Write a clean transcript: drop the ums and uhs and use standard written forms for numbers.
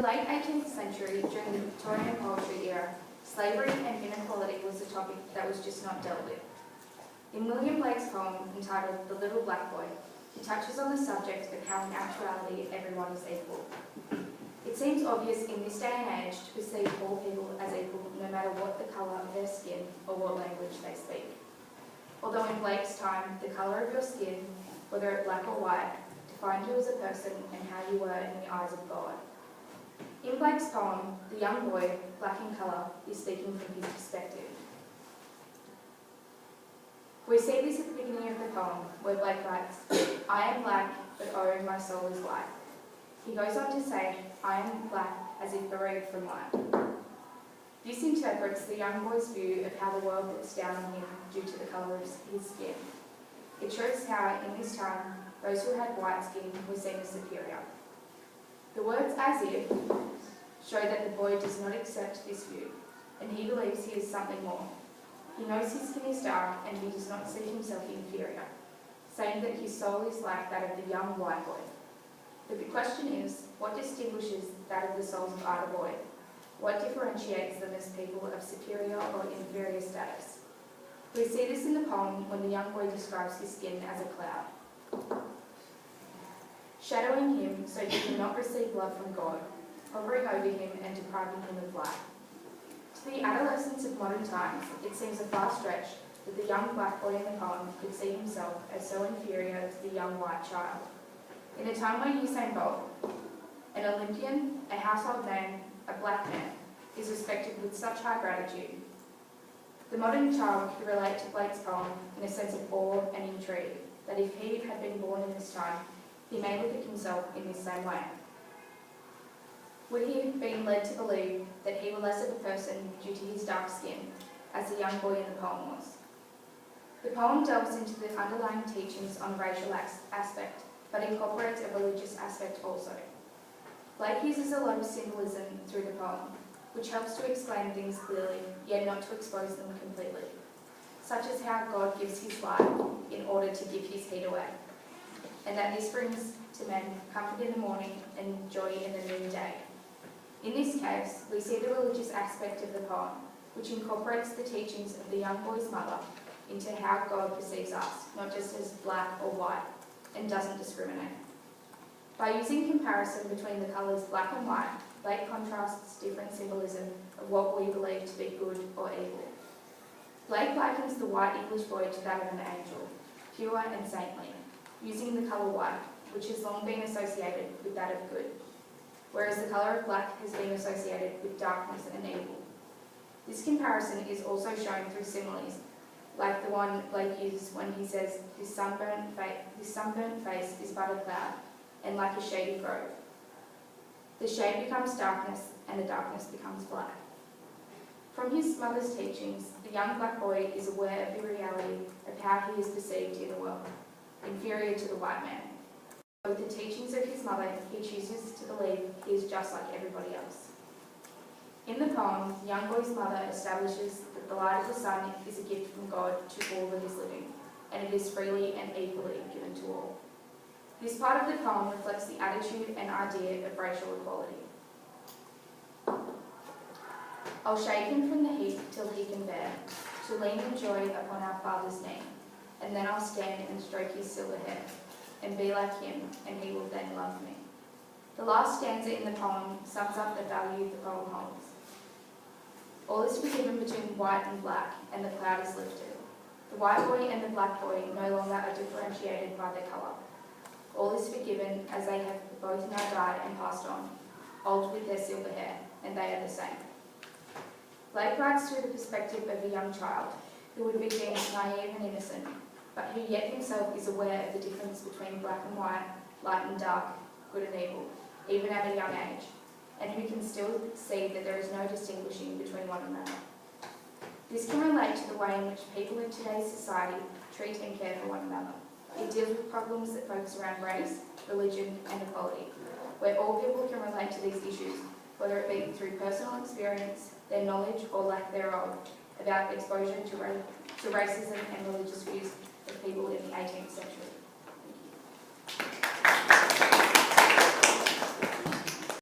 late 18th century, during the Victorian poetry era, slavery and inequality was a topic that was just not dealt with. In William Blake's poem entitled The Little Black Boy, he touches on the subject of how in actuality everyone is equal. It seems obvious in this day and age to perceive all people as equal no matter what the colour of their skin or what language they speak. Although in Blake's time, the colour of your skin, whether it black or white, defined you as a person and how you were in the eyes of God. In Blake's poem, the young boy, black in colour, is speaking from his perspective. We see this at the beginning of the poem, where Blake writes, "I am black, but oh, my soul is white." He goes on to say, "I am black as if bereaved from light." This interprets the young boy's view of how the world looks down on him due to the colour of his skin. It shows how, in this time, those who had white skin were seen as superior. The words "as if" show that the boy does not accept this view, and he believes he is something more. He knows his skin is dark and he does not see himself inferior, saying that his soul is like that of the young white boy. But the question is, what distinguishes that of the souls of either boy? What differentiates them as people of superior or inferior status? We see this in the poem when the young boy describes his skin as a cloud, shadowing him so he cannot receive love from God, hovering over him and depriving him of life. To the adolescents of modern times, it seems a far stretch that the young black boy in the poem could see himself as so inferior to the young white child. In a time where Usain Bolt, an Olympian, a household name, a black man, is respected with such high gratitude, the modern child could relate to Blake's poem in a sense of awe and intrigue, that if he had been born in this time, he may look at himself in this same way. Would he have been led to believe that he were less of a person due to his dark skin, as the young boy in the poem was? The poem delves into the underlying teachings on the racial aspect, but incorporates a religious aspect also. Blake uses a lot of symbolism through the poem, which helps to explain things clearly, yet not to expose them completely, such as how God gives his light in order to give his heat away, and that this brings to men comfort in the morning and joy in the noonday. In this case, we see the religious aspect of the poem, which incorporates the teachings of the young boy's mother into how God perceives us, not just as black or white, and doesn't discriminate. By using comparison between the colours black and white, Blake contrasts different symbolism of what we believe to be good or evil. Blake likens the white English boy to that of an angel, pure and saintly, using the colour white, which has long been associated with that of good, whereas the colour of black has been associated with darkness and evil. This comparison is also shown through similes, like the one Blake uses when he says, his sunburnt face is but a cloud, and like a shady grove. The shade becomes darkness, and the darkness becomes black. From his mother's teachings, the young black boy is aware of the reality of how he is perceived in the world, inferior to the white man. With the teachings of his mother, he chooses to believe he is just like everybody else. In the poem, the young boy's mother establishes that the light of the sun is a gift from God to all that is living, and it is freely and equally given to all. This part of the poem reflects the attitude and idea of racial equality. I'll shake him from the heat till he can bear, to lean in joy upon our Father's knee, and then I'll stand and stroke his silver hair, and be like him, and he will then love me. The last stanza in the poem sums up the value the poem holds. All is forgiven between white and black, and the cloud is lifted. The white boy and the black boy no longer are differentiated by their colour. All is forgiven as they have both now died and passed on, old with their silver hair, and they are the same. Blake writes through the perspective of a young child who would be deemed naive and innocent, but who yet himself is aware of the difference between black and white, light and dark, good and evil, even at a young age, and who can still see that there is no distinguishing between one another. This can relate to the way in which people in today's society treat and care for one another. It deals with problems that focus around race, religion and equality, where all people can relate to these issues, whether it be through personal experience, their knowledge or lack thereof, about exposure to racism and religious views of people in the 18th century.